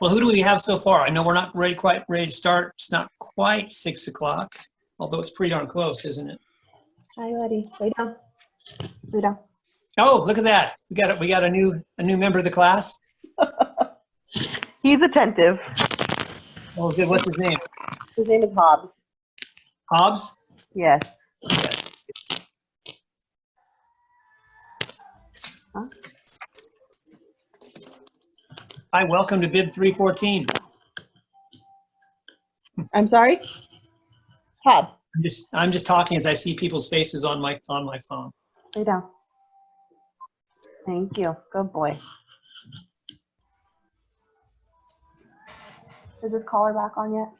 Well, who do we have so far? I know we're not quite ready to start. It's not quite 6 o'clock, although it's pretty darn close, isn't it? Hi, Letty. Lay down. Lay down. Oh, look at that. We got a new member of the class. He's attentive. Oh, good. What's his name? His name is Hobbs. Hobbs? Yes. Yes. Huh? Hi, welcome to Bib 314. I'm sorry? Hobbs. I'm just talking as I see people's faces on my phone. Lay down. Thank you. Good boy. Is his collar back on yet?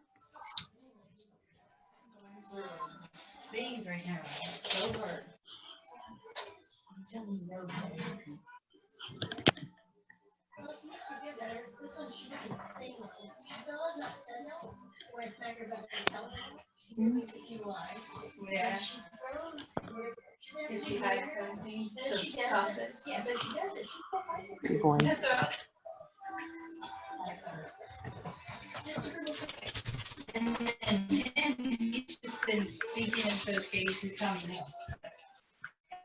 Things right now. It's so hard. I'm telling you, no. Yeah. Did she hide something? Yeah, but she does it. Good boy. And then he's just been thinking it's okay to tell me no.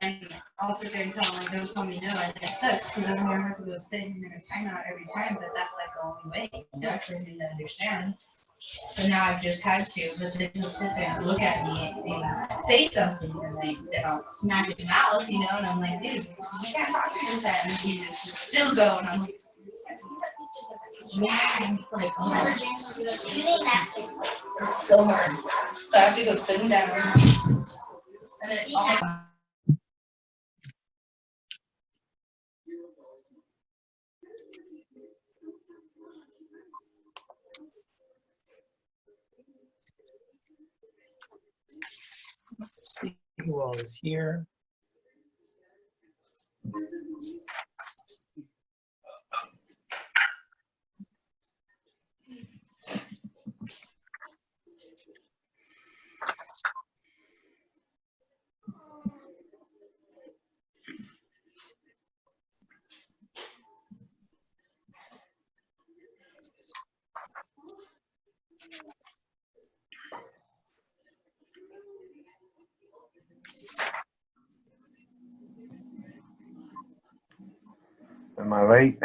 And I'll sit there and tell him, like, don't tell me no, and it sucks, because I'm gonna have to go sit in a timeout every time, but that's like the only way, for him to understand. So now I've just had to, but then he'll sit there and look at me and say something, and like, then I'll smack his mouth, you know, and I'm like, dude, you can't talk to him that, and he just is still going, I'm like, yeah, and like, oh my God. It's so hard. So I have to go sit him down. And then all Let's see who all is here. Am I late?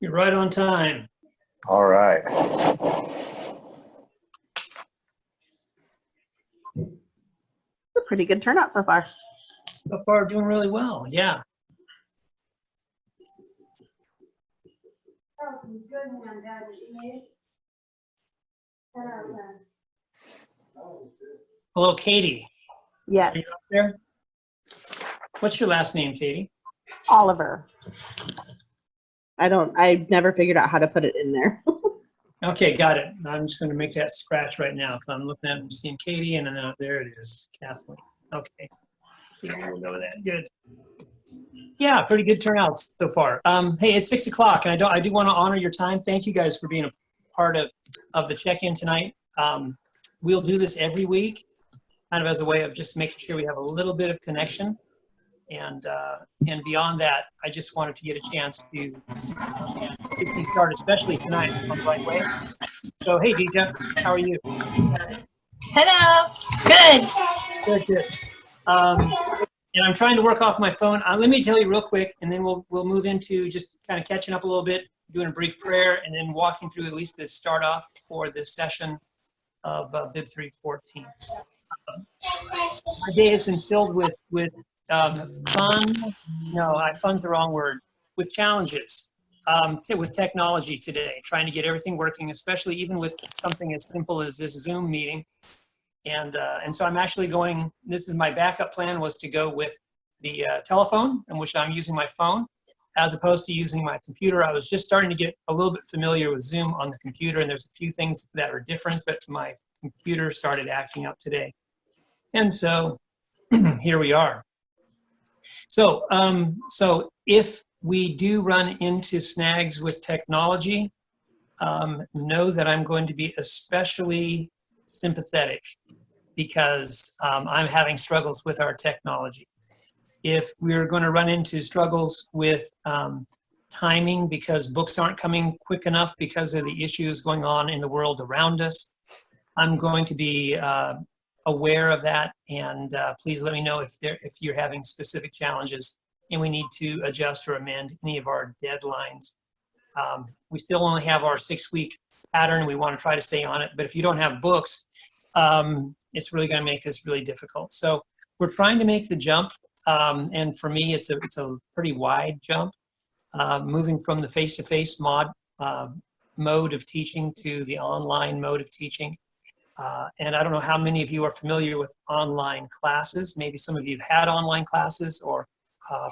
You're right on time. All right. It's a pretty good turnout so far. So far, doing really well. Yeah. Hello, Katie. Yes. Are you up there? What's your last name, Katie? Oliver. I've never figured out how to put it in there. Okay, got it. I'm just going to make that scratch right now. So I'm looking at seeing Katie, and then there it is, Kathleen. Okay, we'll go with that. Good. Yeah, pretty good turnout so far. Hey, it's 6 o'clock, and I do want to honor your time. Thank you guys for being a part of the check-in tonight. We'll do this every week, kind of as a way of just making sure we have a little bit of connection. And beyond that, I just wanted to get a chance to get things started, especially tonight on the right way. So, hey, Deja, how are you? hello. Good. Good, good. And I'm trying to work off my phone. Let me tell you real quick, and then we'll move into just kind of catching up a little bit, doing a brief prayer, and then walking through at least the start off for this session of Bib 314. My day has been filled with fun. No, fun's the wrong word. With challenges, with technology today, trying to get everything working, especially even with something as simple as this Zoom meeting. And so I'm actually going, this is my backup plan, was to go with the telephone, in which I'm using my phone, as opposed to using my computer. I was just starting to get a little bit familiar with Zoom on the computer, and there's a few things that are different, but my computer started acting up today. And so here we are. So, so if we do run into snags with technology, know that I'm going to be especially sympathetic, because I'm having struggles with our technology. If we're going to run into struggles with timing because books aren't coming quick enough because of the issues going on in the world around us. I'm going to be aware of that, and please let me know if you're having specific challenges and we need to adjust or amend any of our deadlines. We still only have our 6-week pattern. We want to try to stay on it, but if you don't have books, it's really going to make this really difficult. So we're trying to make the jump, and for me, it's a pretty wide jump, moving from the face-to-face mode of teaching to the online mode of teaching. And I don't know how many of you are familiar with online classes. Maybe some of you have had online classes or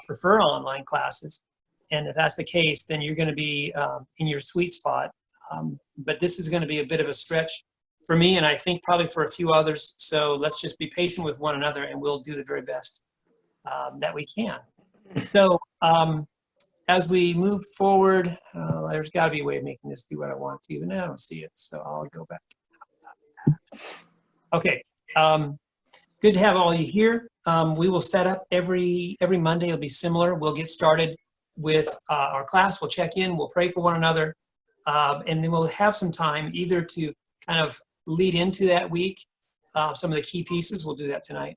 prefer online classes. And if that's the case, then you're going to be in your sweet spot. But this is going to be a bit of a stretch for me, and I think probably for a few others. So let's just be patient with one another, and we'll do the very best that we can. So as we move forward, there's got to be a way of making this do what I want to, and I don't see it. So I'll go back. Okay, good to have all of you here. We will set up every Monday. It'll be similar. We'll get started with our class. We'll check in. We'll pray for one another, and then we'll have some time either to kind of lead into that week, some of the key pieces. We'll do that tonight,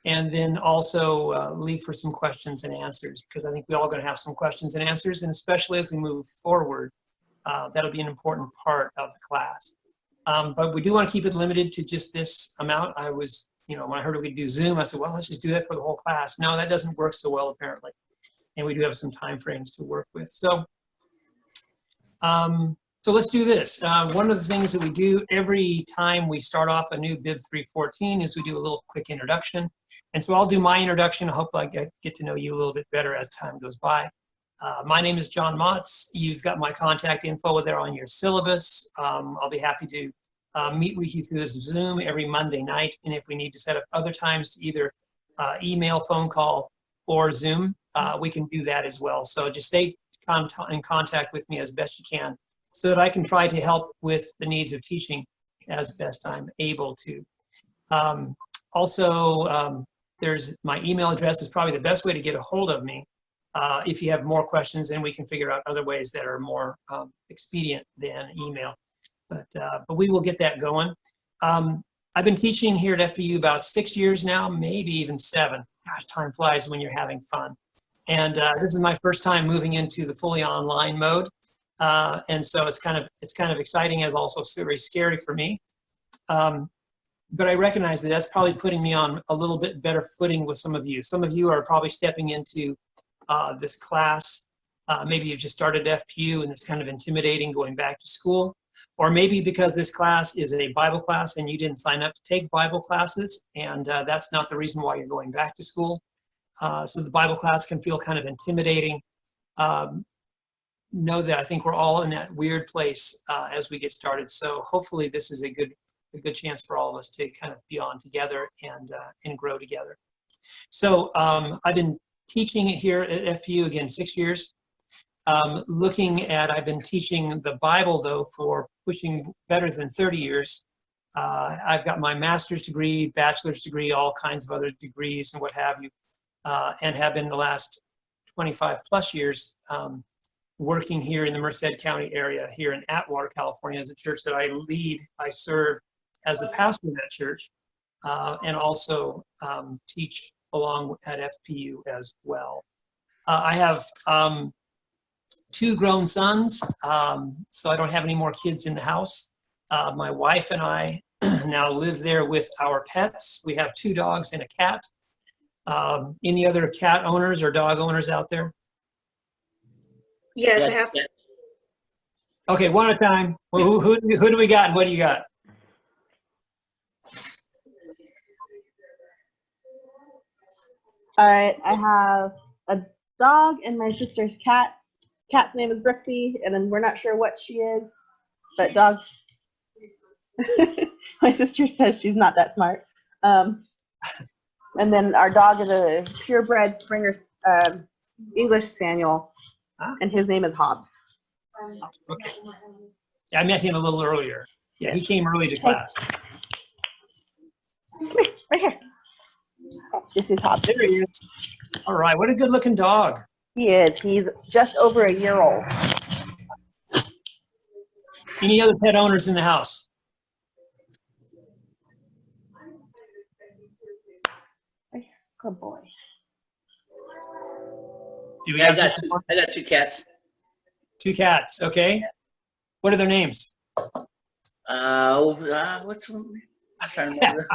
and then also leave for some questions and answers, because I think we're all going to have some questions and answers, and especially as we move forward, that'll be an important part of the class. But we do want to keep it limited to just this amount. I was, when I heard we could do Zoom, I said, well, let's just do that for the whole class. No, that doesn't work so well, apparently. And we do have some time frames to work with. So, so let's do this. One of the things that we do every time we start off a new BIB 314 is we do a little quick introduction. And so I'll do my introduction. I hope I get to know you a little bit better as time goes by. My name is John Motz. You've got my contact info there on your syllabus. I'll be happy to meet with you through this Zoom every Monday night. And if we need to set up other times to either email, phone call, or Zoom, we can do that as well. So just stay in contact with me as best you can so that I can try to help with the needs of teaching as best I'm able to. Also, there's my email address is probably the best way to get a hold of me. If you have more questions, then we can figure out other ways that are more expedient than email. But we will get that going. I've been teaching here at FPU about 6 years now, maybe even 7. Gosh, time flies when you're having fun. And this is my first time moving into the fully online mode. And so it's kind of exciting and also very scary for me. But I recognize that that's probably putting me on a little bit better footing with some of you. Some of you are probably stepping into this class. Maybe you've just started FPU and it's kind of intimidating going back to school. Or maybe because this class is a Bible class and you didn't sign up to take Bible classes, and that's not the reason why you're going back to school. So the Bible class can feel kind of intimidating. Know that I think we're all in that weird place as we get started. So hopefully this is a good chance for all of us to kind of be on together and grow together. So I've been teaching here at FPU, again, 6 years. I've been teaching the Bible, though, for pushing better than 30 years. I've got my master's degree, bachelor's degree, all kinds of other degrees and what have you, and have been the last 25 plus years working here in the Merced County area here in Atwater, California, as a church that I lead. I serve as the pastor of that church and also teach along at FPU as well. I have 2 grown sons, so I don't have any more kids in the house. My wife and I now live there with our pets. We have 2 dogs and a cat. Any other cat owners or dog owners out there? Yes, I have. Okay, one at a time. Well, who do we got and what do you got? All right, I have a dog and my sister's cat. Cat's name is Brooksy, and then we're not sure what she is, but dog. My sister says she's not that smart. And then our dog is a purebred Springer English Spaniel, and his name is Hobbs. Okay. I met him a little earlier. Yeah, he came early to class. Come here, right here. This is Hobbs. There he is. All right, what a good looking dog. He is. He's just over a year old. Any other pet owners in the house? Good boy. Do we Yeah, have just I got 2 cats. 2 cats? Okay. What are their names? What's one? I'm trying to remember.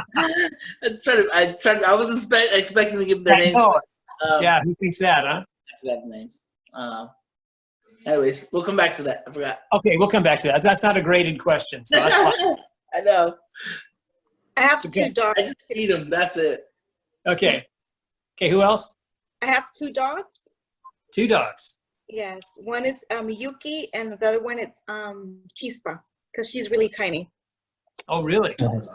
I wasn't expecting to give their names. No. But, Yeah, who thinks that, huh? I forgot the names. Anyways, we'll come back to that. I forgot. Okay, we'll come back to that. That's not a graded question, so that's fine. I know. I have Okay. 2 dogs. I just feed them. That's it. Okay. Okay, who else? I have 2 dogs. 2 dogs. Yes, one is Yuki, and the other one is Chispa, because she's really tiny. Oh, really? Yes.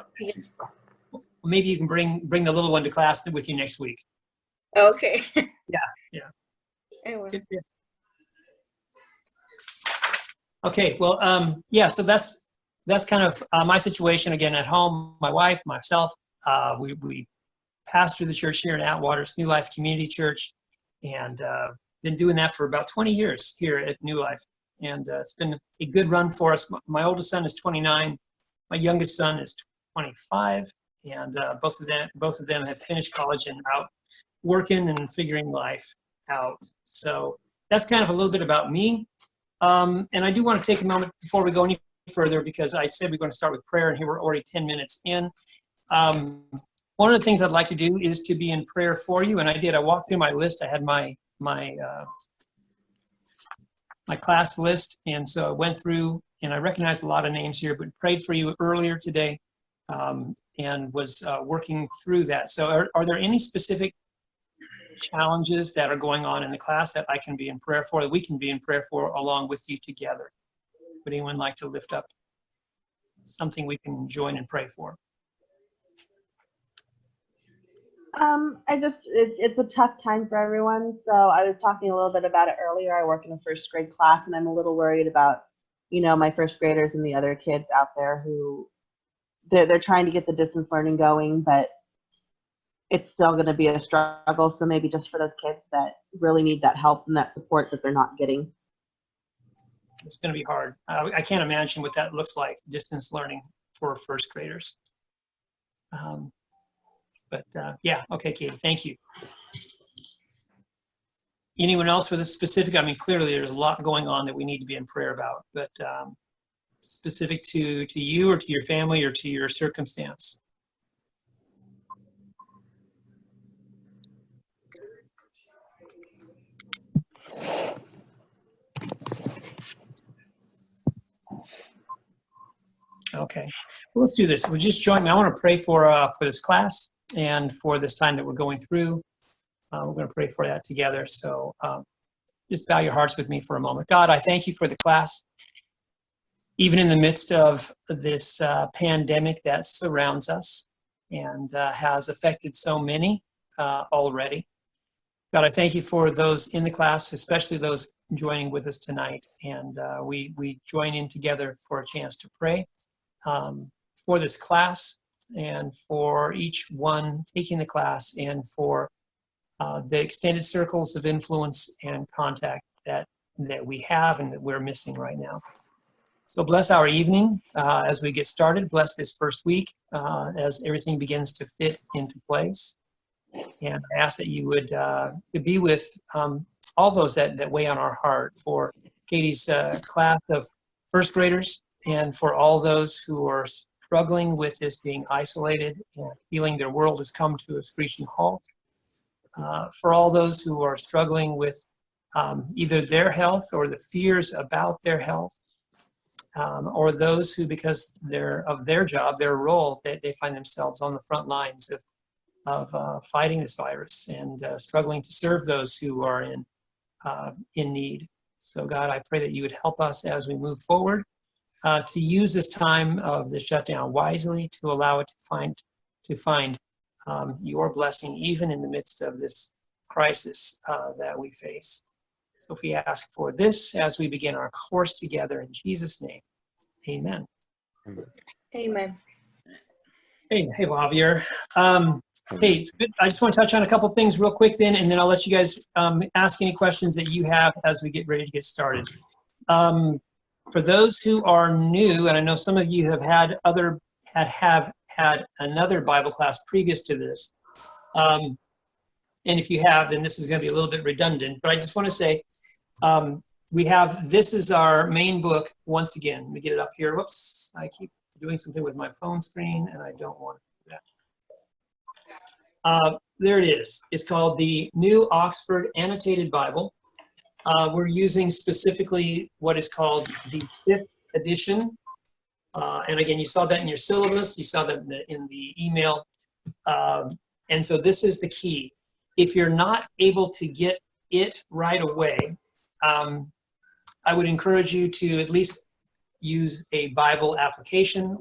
Well, maybe you can bring the little one to class with you next week. Okay. Yeah. I will. Okay, well, yeah, so that's kind of my situation again at home. My wife, myself, we pastor the church here in Atwater's New Life Community Church, and been doing that for about 20 years here at New Life. And it's been a good run for us. My oldest son is 29. My youngest son is 25, and both of them have finished college and are out working and figuring life out. So that's kind of a little bit about me. And I do want to take a moment before we go any further, because I said we're going to start with prayer, and here we're already 10 minutes in. One of the things I'd like to do is to be in prayer for you, and I did. I walked through my list. I had my class list, and so I went through, and I recognized a lot of names here, but prayed for you earlier today, and was working through that. So are there any specific challenges that are going on in the class that I can be in prayer for, that we can be in prayer for along with you together? Would anyone like to lift up something we can join and pray for? It's a tough time for everyone. So I was talking a little bit about it earlier. I work in a first grade class, and I'm a little worried about, my first graders and the other kids out there who they're trying to get the distance learning going, but it's still going to be a struggle. So maybe just for those kids that really need that help and that support that they're not getting. It's going to be hard. I can't imagine what that looks like, distance learning for first graders. Yeah, okay, Katie, thank you. Anyone else with a specific? I mean, clearly there's a lot going on that we need to be in prayer about, but specific to you or to your family or to your circumstance. Okay, well, let's do this. We'll just join me. I want to pray for this class and for this time that we're going through. We're going to pray for that together. So just bow your hearts with me for a moment. God, I thank you for the class. Even in the midst of this pandemic that surrounds us and has affected so many already. God, I thank you for those in the class, especially those joining with us tonight. And we join in together for a chance to pray for this class and for each one taking the class and for the extended circles of influence and contact that we have and that we're missing right now. So bless our evening as we get started. Bless this first week as everything begins to fit into place. And I ask that you would be with all those that weigh on our heart, for Katie's class of first graders and for all those who are struggling with this being isolated and feeling their world has come to a screeching halt. For all those who are struggling with either their health or the fears about their health, or those who, because of their job, their role, they find themselves on the front lines of fighting this virus and struggling to serve those who are in need. So God, I pray that you would help us as we move forward to use this time of the shutdown wisely, to allow it to find your blessing even in the midst of this crisis that we face. So if we ask for this as we begin our course together in Jesus' name, amen. Amen. Hey, Javier. Hey, it's good. I just want to touch on a couple things real quick then, and then I'll let you guys ask any questions that you have as we get ready to get started. For those who are new, and I know some of you have had another Bible class previous to this, and if you have, then this is going to be a little bit redundant, but I just want to say, this is our main book once again. Let me get it up here. Whoops, I keep doing something with my phone screen, and I don't want to do that. There it is. It's called the New Oxford Annotated Bible. We're using specifically what is called the 5th edition. And again, you saw that in your syllabus. You saw that in the email. And so this is the key. If you're not able to get it right away, I would encourage you to at least use a Bible application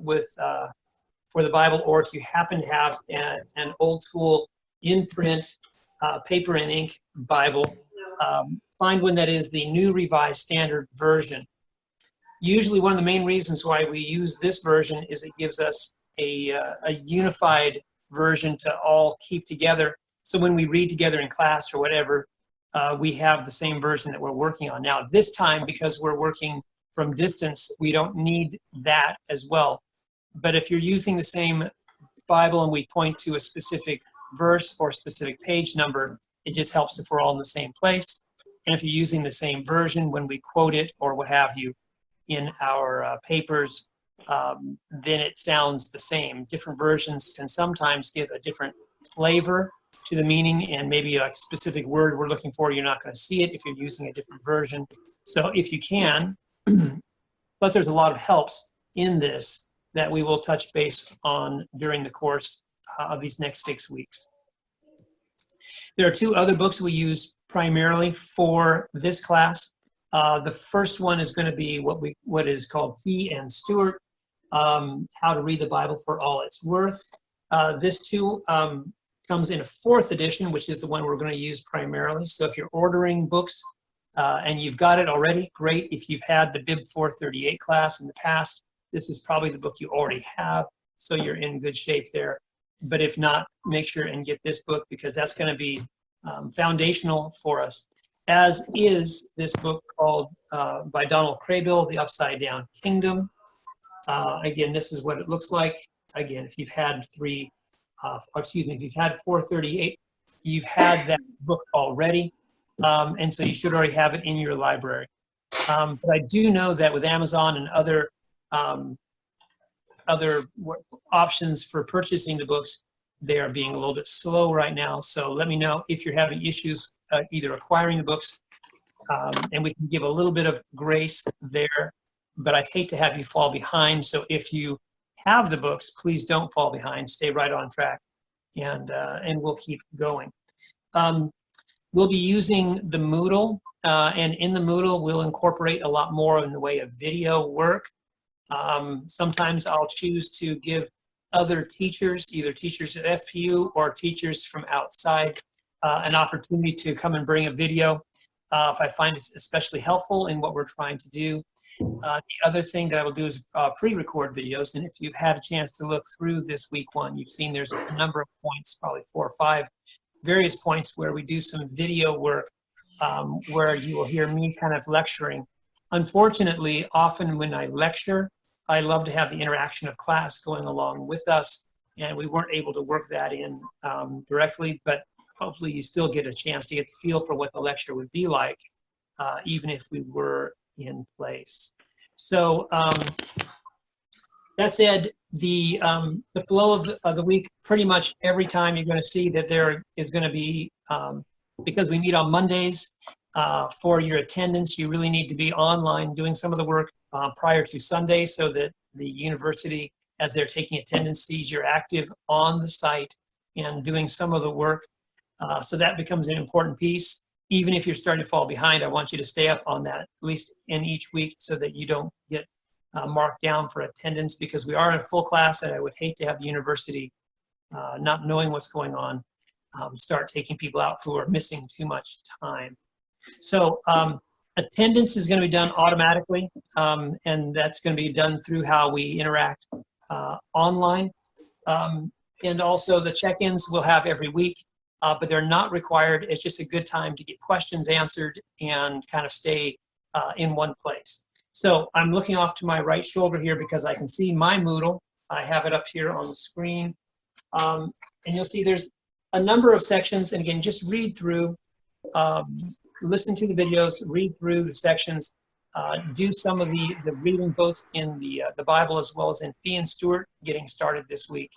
for the Bible, or if you happen to have an old school in print paper and ink Bible, find one that is the New Revised Standard Version. Usually one of the main reasons why we use this version is it gives us a unified version to all keep together. So when we read together in class or whatever, we have the same version that we're working on. Now, this time, because we're working from distance, we don't need that as well. But if you're using the same Bible and we point to a specific verse or specific page number, it just helps if we're all in the same place. And if you're using the same version when we quote it or what have you in our papers, then it sounds the same. Different versions can sometimes give a different flavor to the meaning, and maybe a specific word we're looking for, you're not going to see it if you're using a different version. So if you can, plus there's a lot of helps in this that we will touch base on during the course of these next 6 weeks. There are 2 other books we use primarily for this class. The first one is going to be what is called Fee and Stewart, How to Read the Bible for All It's Worth. This too comes in a 4th edition, which is the one we're going to use primarily. So if you're ordering books and you've got it already, great. If you've had the Bib 438 class in the past, this is probably the book you already have, so you're in good shape there. But if not, make sure and get this book, because that's going to be foundational for us, as is this book called by Donald Craybill, The Upside Down Kingdom. Again, this is what it looks like. Again, if you've had if you've had 438, you've had that book already, and so you should already have it in your library. But I do know that with Amazon and other options for purchasing the books, they are being a little bit slow right now. So let me know if you're having issues either acquiring the books, and we can give a little bit of grace there, but I hate to have you fall behind. So if you have the books, please don't fall behind, stay right on track, and we'll keep going. We'll be using the Moodle, and in the Moodle, we'll incorporate a lot more in the way of video work. Sometimes I'll choose to give other teachers, either teachers at FPU or teachers from outside, an opportunity to come and bring a video if I find it's especially helpful in what we're trying to do. The other thing that I will do is pre-record videos, and if you've had a chance to look through this week 1, you've seen there's a number of points, probably 4 or 5 various points where we do some video work, where you will hear me kind of lecturing. Unfortunately, often when I lecture, I love to have the interaction of class going along with us, and we weren't able to work that in directly, but hopefully you still get a chance to get the feel for what the lecture would be like, even if we were in place. So that said, the flow of the week, pretty much every time you're going to see that there is going to be, because we meet on Mondays, for your attendance, you really need to be online doing some of the work prior to Sunday, so that the university, as they're taking attendance, sees you're active on the site and doing some of the work. So that becomes an important piece. Even if you're starting to fall behind, I want you to stay up on that, at least in each week, so that you don't get marked down for attendance, because we are in full class, and I would hate to have the university not knowing what's going on, start taking people out who are missing too much time. So attendance is going to be done automatically, and that's going to be done through how we interact online. And also the check-ins we'll have every week, but they're not required. It's just a good time to get questions answered and kind of stay in one place. So I'm looking off to my right shoulder here because I can see my Moodle. I have it up here on the screen. And you'll see there's a number of sections. And again, just read through, listen to the videos, read through the sections, do some of the reading both in the Bible as well as in Fee and Stewart, getting started this week.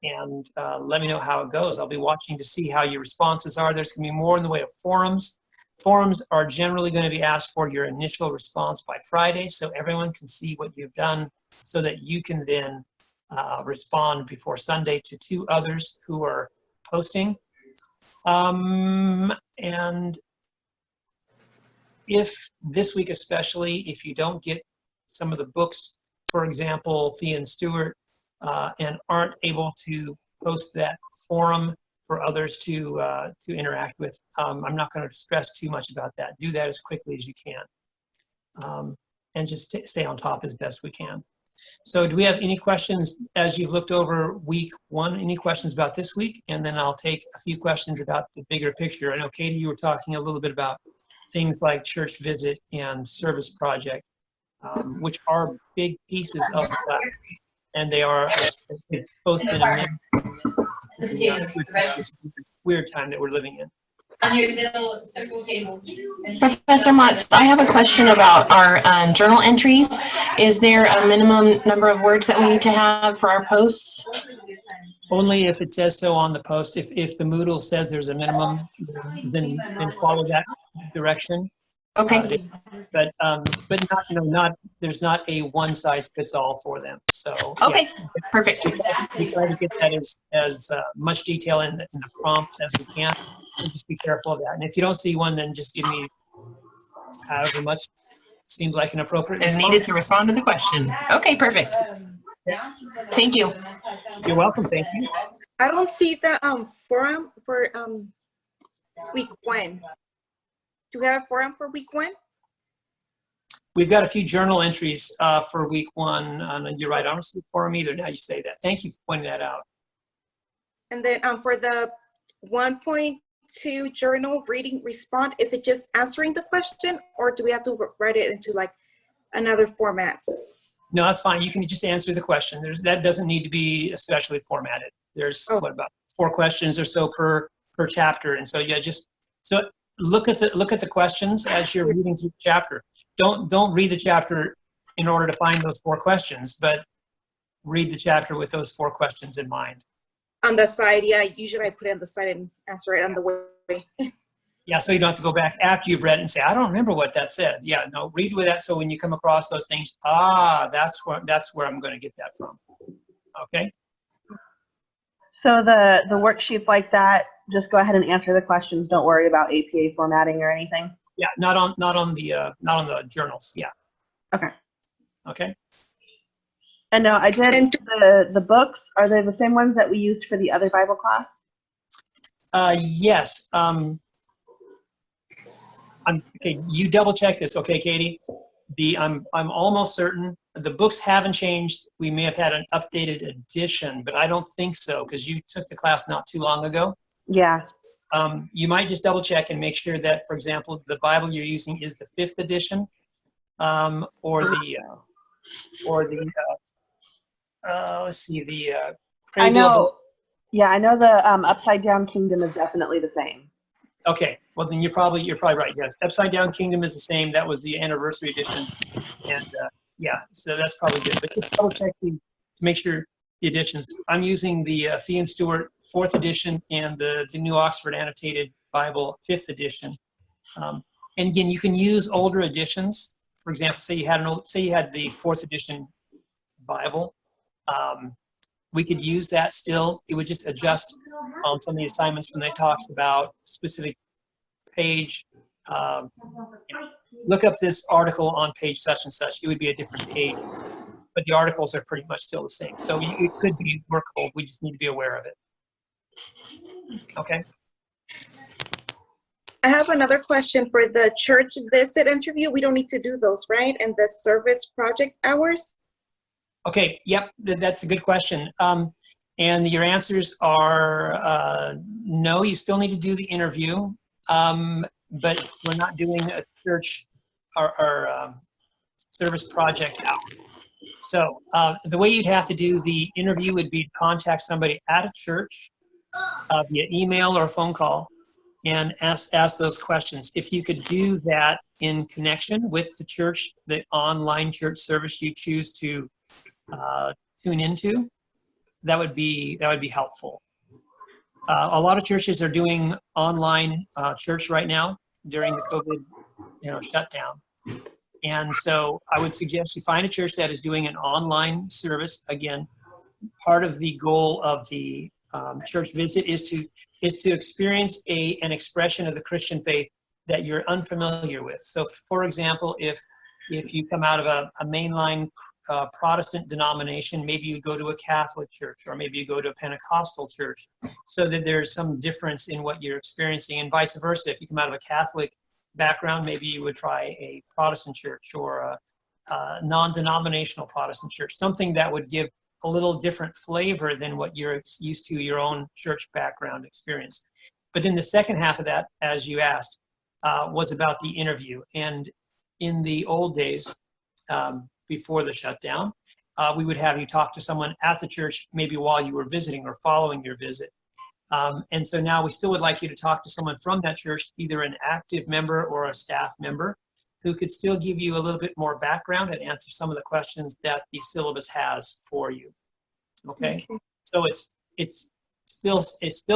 And let me know how it goes. I'll be watching to see how your responses are. There's going to be more in the way of forums. Forums are generally going to be asked for your initial response by Friday, so everyone can see what you've done so that you can then respond before Sunday to 2 others who are posting. And if this week especially, if you don't get some of the books, for example, Fee and Stewart, and aren't able to post that forum for others to interact with, I'm not going to stress too much about that. Do that as quickly as you can, and just stay on top as best we can. So do we have any questions as you've looked over week 1? Any questions about this week? And then I'll take a few questions about the bigger picture. I know, Katie, you were talking a little bit about things like church visit and service project, which are big pieces of that. And they are both been a weird time that we're living in. On your middle circle table. Professor Motz, I have a question about our journal entries. Is there a minimum number of words that we need to have for our posts? Only if it says so on the post. If the Moodle says there's a minimum, then follow that direction. Okay. But not there's not a one size fits all for them. So Okay. yeah. Perfect. We try to get that as much detail in the prompts as we can. And just be careful of that. And if you don't see one, then just give me however much seems like an appropriate Is response. needed to respond to the question. Okay, perfect. Thank you. You're welcome. Thank you. I don't see the forum for week 1. Do we have a forum for week 1? We've got a few journal entries for week 1. And you're right. I don't see a forum either. Now you say that. Thank you for pointing that out. And then for the 1.2 journal reading respond, is it just answering the question, or do we have to write it into like another format? No, that's fine. You can just answer the question. That doesn't need to be especially formatted. There's what, about 4 questions or so per chapter, and so yeah, so look at the questions as you're reading through the chapter. Don't read the chapter in order to find those 4 questions, but read the chapter with those 4 questions in mind. On the side, yeah. Usually I put it on the side and answer it on the way. Yeah, so you don't have to go back after you've read it and say, I don't remember what that said. Yeah, no, read with that, so when you come across those things, that's where I'm going to get that from. Okay. So the worksheets like that, just go ahead and answer the questions. Don't worry about APA formatting or anything. Yeah, not on the journals. Yeah. Okay. Okay. And no, I did the books. Are they the same ones that we used for the other Bible class? Yes. Okay. You double check this, okay, Katie? I'm almost certain the books haven't changed. We may have had an updated edition, but I don't think so because you took the class not too long ago. Yeah. You might just double check and make sure that, for example, the Bible you're using is the 5th edition, or the let's see, the I know. Yeah, I know the Upside Down Kingdom is definitely the same. Okay, well then you're probably right. Yes, Upside Down Kingdom is the same. That was the anniversary edition, and yeah, so that's probably good. But just double check to make sure the editions. I'm using the Fee and Stewart 4th edition and the New Oxford Annotated Bible 5th edition. And again, you can use older editions. For example, say you had the 4th edition Bible. We could use that still. It would just adjust on some of the assignments when it talks about specific page. Look up this article on page such and such. It would be a different page, but the articles are pretty much still the same. So it could be workable. We just need to be aware of it. Okay. I have another question for the church visit interview. We don't need to do those, right? And the service project hours? Okay, yep, that's a good question. And your answers are no, you still need to do the interview, but we're not doing a church or service project hour. So the way you'd have to do the interview would be to contact somebody at a church via email or a phone call and ask those questions. If you could do that in connection with the church, the online church service you choose to tune into, that would be helpful. A lot of churches are doing online church right now during the COVID shutdown. And so I would suggest you find a church that is doing an online service. Again, part of the goal of the church visit is to experience an expression of the Christian faith that you're unfamiliar with. So, for example, if you come out of a mainline Protestant denomination, maybe you go to a Catholic church, or maybe you go to a Pentecostal church, so that there's some difference in what you're experiencing, and vice versa. If you come out of a Catholic background, maybe you would try a Protestant church or a non-denominational Protestant church, something that would give a little different flavor than what you're used to your own church background experience. But then the second half of that, as you asked, was about the interview. And in the old days, before the shutdown, we would have you talk to someone at the church, maybe while you were visiting or following your visit. And so now we still would like you to talk to someone from that church, either an active member or a staff member, who could still give you a little bit more background and answer some of the questions that the syllabus has for you. Okay? So it's still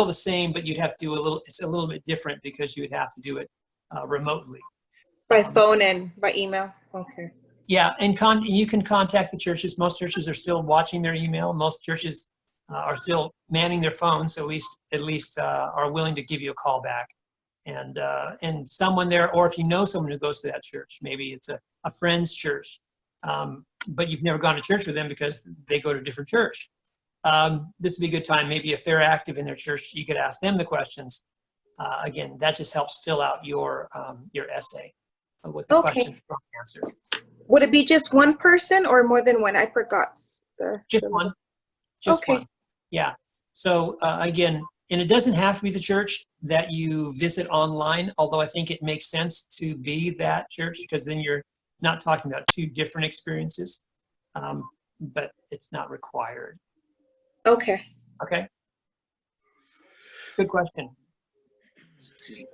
the same, but you'd have to do it's a little bit different because you would have to do it remotely. By phone and by email? Okay. Yeah, and you can contact the churches. Most churches are still watching their email. Most churches are still manning their phones, at least are willing to give you a call back. And someone there, or if you know someone who goes to that church, maybe it's a friend's church, but you've never gone to church with them because they go to a different church. This would be a good time. Maybe if they're active in their church, you could ask them the questions. Again, that just helps fill out your essay with the question answered. Would it be just one person or more than one? I forgot. Just one. Just one. Yeah. So again, and it doesn't have to be the church that you visit online, although I think it makes sense to be that church because then you're not talking about two different experiences, but it's not required. Okay. Okay. Good question.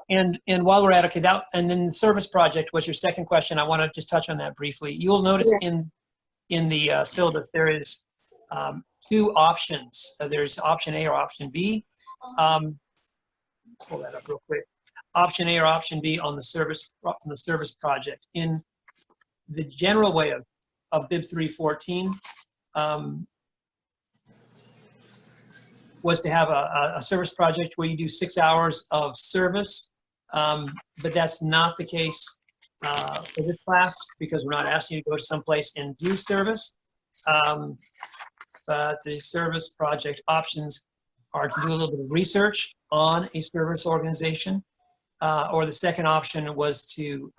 And while we're at it, and then the service project was your second question. I want to just touch on that briefly. You'll notice in the syllabus there is two options. There's option A or option B. Pull that up real quick. Option A or option B on the service project. In the general way of BIB 314 was to have a service project where you do 6 hours of service, but that's not the case for this class because we're not asking you to go to someplace and do service. But the service project options are to do a little bit of research on a service organization, or the second option was to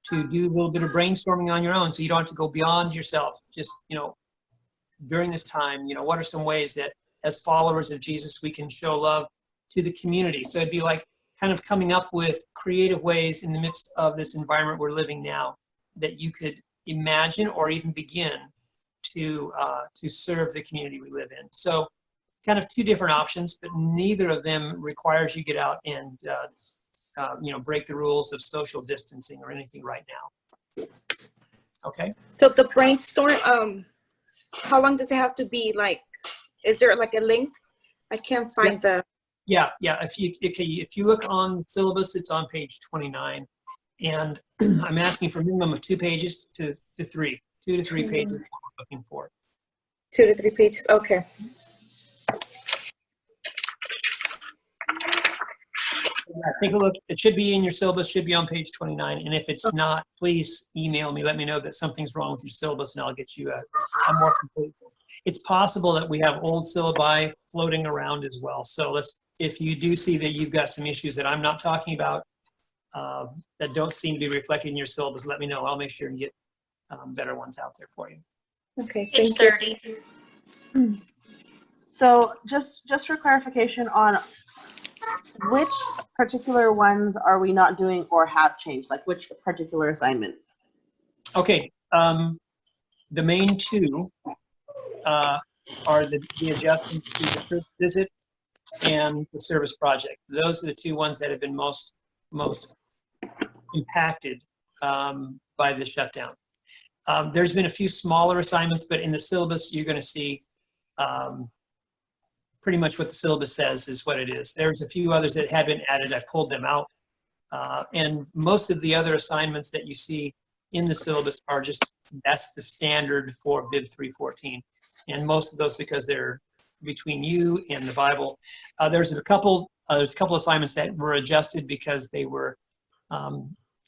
do a little bit of brainstorming on your own, so you don't have to go beyond yourself. Just during this time, what are some ways that as followers of Jesus we can show love to the community? So it'd be like kind of coming up with creative ways in the midst of this environment we're living now that you could imagine or even begin to serve the community we live in. So kind of two different options, but neither of them requires you get out and break the rules of social distancing or anything right now. Okay. So the brainstorm, how long does it have to be? Like, is there like a link? I can't find the. Yeah. If you look on the syllabus, it's on page 29, and I'm asking for a minimum of 2 pages to 3, 2 to 3 pages. What we're looking for. 2 to 3 pages. Okay. Take a look. It should be in your syllabus, should be on page 29. And if it's not, please email me. Let me know that something's wrong with your syllabus and I'll get you a more complete. It's possible that we have old syllabi floating around as well. So if you do see that you've got some issues that I'm not talking about that don't seem to be reflected in your syllabus, let me know. I'll make sure and get better ones out there for you. Okay. Page 30. So just for clarification on which particular ones are we not doing or have changed? Like which particular assignments? Okay, the main two are the adjustments to the church visit and the service project. Those are the two ones that have been most impacted by the shutdown. There's been a few smaller assignments, but in the syllabus, you're going to see pretty much what the syllabus says is what it is. There's a few others that had been added. I pulled them out. And most of the other assignments that you see in the syllabus are just, that's the standard for BIB 314. And most of those, because they're between you and the Bible. There's a couple assignments that were adjusted because they were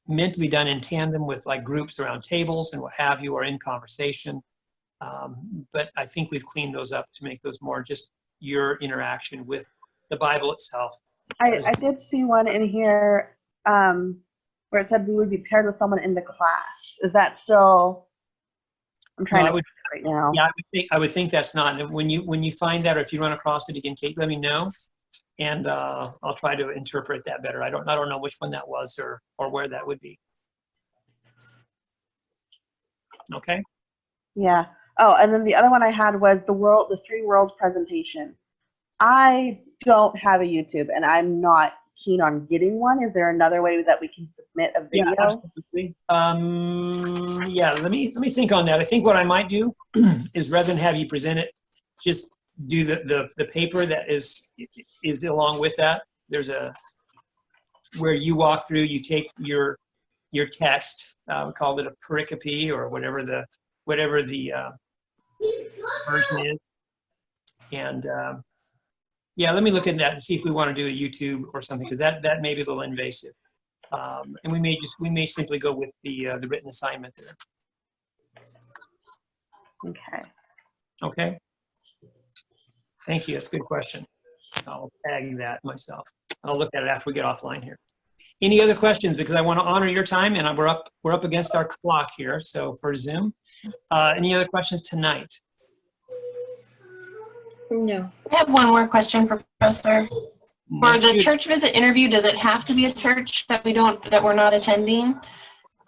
meant to be done in tandem with like groups around tables and what have you, or in conversation. But I think we've cleaned those up to make those more just your interaction with the Bible itself. I did see one in here where it said we would be paired with someone in the class. Is that still? I'm trying to right now. Yeah, I would think that's not. And when you find that, or if you run across it again, Kate, let me know, and I'll try to interpret that better. I don't know which one that was or where that would be. Okay. Yeah. Oh, and then the other one I had was the Three Worlds presentation. I don't have a YouTube, and I'm not keen on getting one. Is there another way that we can submit a video? Yeah, absolutely. Yeah, let me think on that. I think what I might do is, rather than have you present it, just do the paper that is along with that. There's where you walk through, you take your text, we called it a pericope or whatever the version is, and yeah, let me look at that and see if we want to do a YouTube or something, because that may be a little invasive, and we may simply go with the written assignment there. Okay. Okay. Thank you. That's a good question. I'll tag that myself. I'll look at it after we get offline here. Any other questions? Because I want to honor your time, and we're up against our clock here. So for Zoom, any other questions tonight? No. I have one more question for Professor. For the Shoot. church visit interview, does it have to be a church that we're not attending?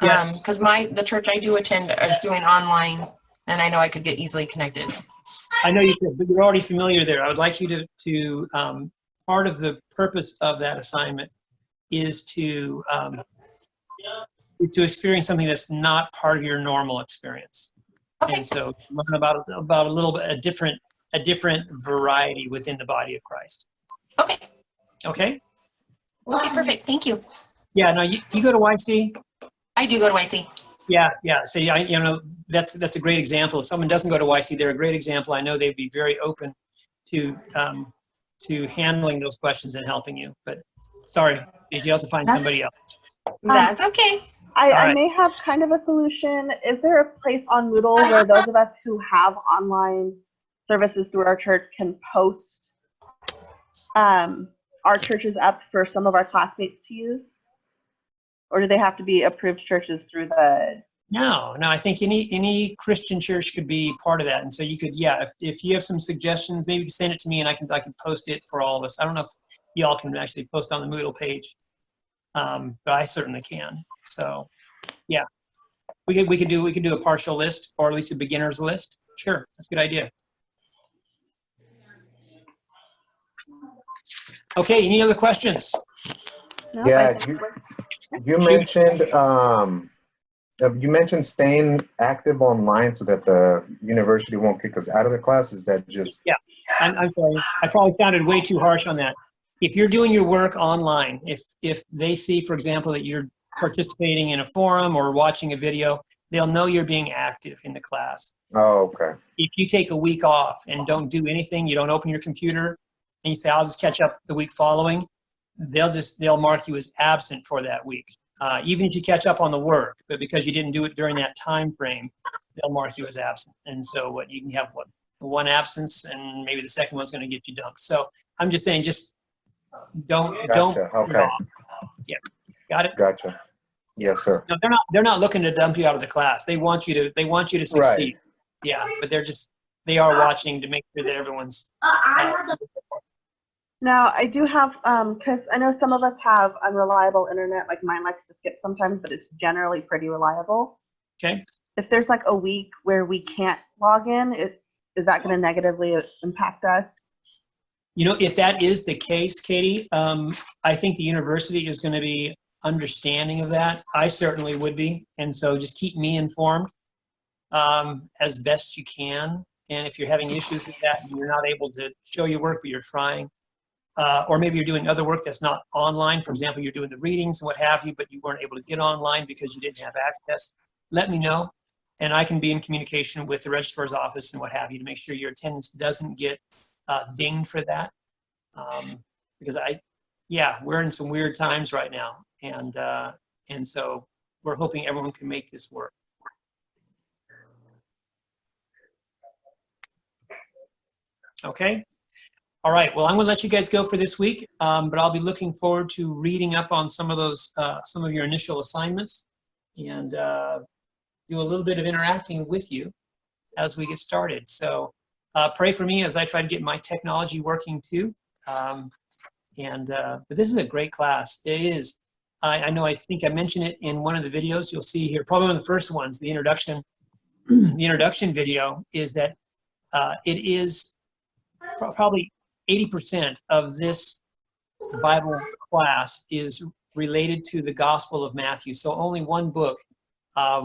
Yes. Because the church I do attend is doing online, and I know I could get easily connected. I know you could, but you're already familiar there. I would like you to part of the purpose of that assignment is to experience something that's not part of your normal experience. Okay. And so learn about a little bit a different variety within the body of Christ. Okay. Okay. Okay, perfect. Thank you. Yeah. No, you go to YC. I do go to YC. Yeah. See, that's a great example. If someone doesn't go to YC, they're a great example. I know they'd be very open to handling those questions and helping you. But sorry, you have to find somebody else. That's okay. I may have kind of a solution. Is there a place on Moodle where those of us who have online services through our church can post our churches up for some of our classmates to use? Or do they have to be approved churches through the... No, I think any Christian church could be part of that. And so you could, yeah, if you have some suggestions, maybe send it to me and I can post it for all of us. I don't know if y'all can actually post on the Moodle page, but I certainly can. So yeah, we could do a partial list, or at least a beginner's list. Sure, that's a good idea. Okay, any other questions? No, Yeah, you mentioned staying active online so that the university won't kick us out of the class. Is that just? Yeah, I'm sorry. I probably sounded way too harsh on that. If you're doing your work online, if they see, for example, that you're participating in a forum or watching a video, they'll know you're being active in the class. Oh, okay. If you take a week off and don't do anything, you don't open your computer, and you say, I'll just catch up the week following, they'll mark you as absent for that week. Even if you catch up on the work, but because you didn't do it during that time frame, they'll mark you as absent. And so you can have one absence, and maybe the second one's going to get you dumped. So I'm just saying, just don't. Okay. Yeah, got it. Gotcha. Yes, sir. No, they're not looking to dump you out of the class. They want you to succeed. Right. Yeah, but they're just they are watching to make sure that everyone's. Now, I do have, because I know some of us have unreliable internet, like mine likes to skip sometimes, but it's generally pretty reliable. Okay. If there's like a week where we can't log in, is that going to negatively impact us? You know, if that is the case, Katie, I think the university is going to be understanding of that. I certainly would be. And so just keep me informed as best you can. And if you're having issues with that and you're not able to show your work, but you're trying, or maybe you're doing other work that's not online. For example, you're doing the readings and what have you, but you weren't able to get online because you didn't have access. Let me know, and I can be in communication with the registrar's office and what have you to make sure your attendance doesn't get dinged for that. Because we're in some weird times right now, and so we're hoping everyone can make this work. Okay. All right. Well, I'm going to let you guys go for this week, but I'll be looking forward to reading up on some of those, some of your initial assignments, and do a little bit of interacting with you as we get started. So pray for me as I try to get my technology working too. But this is a great class. It is. I know. I think I mentioned it in one of the videos. You'll see here, probably one of the first ones. The introduction. The introduction video is that it is probably 80% of this Bible class is related to the Gospel of Matthew. So only one book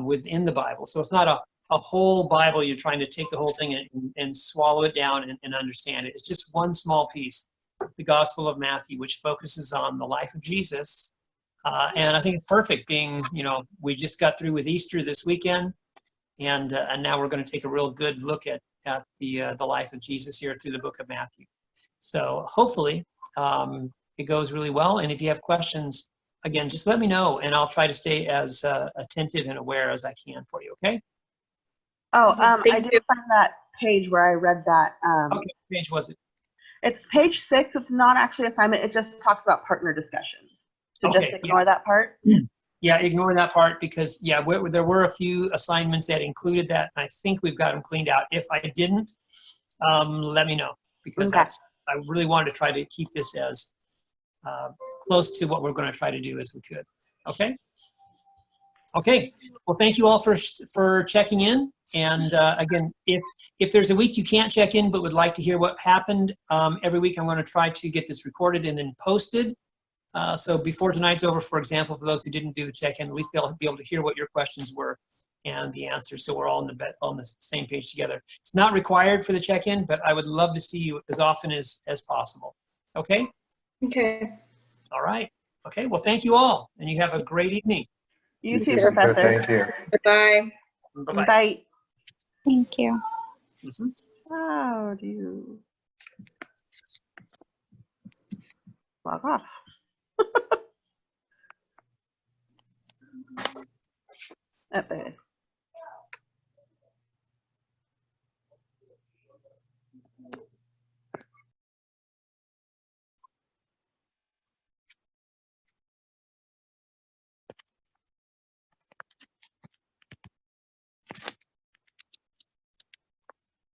within the Bible. So it's not a whole Bible. You're trying to take the whole thing and swallow it down and understand it. It's just one small piece, the Gospel of Matthew, which focuses on the life of Jesus. And I think it's perfect being, we just got through with Easter this weekend. And now we're going to take a real good look at the life of Jesus here through the book of Matthew. So hopefully it goes really well. And if you have questions, again, just let me know, and I'll try to stay as attentive and aware as I can for you, okay? Oh, I did find that page where I read that. Okay, what page was it? It's page 6. It's not actually assignment. It just talks about partner discussions. So Okay, just ignore that part. Yeah, ignore that part because, there were a few assignments that included that, and I think we've got them cleaned out. If I didn't, let me know, because Okay. I really wanted to try to keep this as close to what we're going to try to do as we could. Okay? Okay. Well, thank you all for checking in. And again, if there's a week you can't check in but would like to hear what happened, every week I'm going to try to get this recorded and then posted. So before tonight's over, for example, for those who didn't do the check-in, at least they'll be able to hear what your questions were and the answers, so we're all on the same page together. It's not required for the check-in, but I would love to see you as often as possible. Okay? Okay. All right. Okay, well, thank you all, and you have a great evening. You too, too. Professor. Thank you. Bye-bye. Bye-bye. Bye. Thank you. How do you log off? There.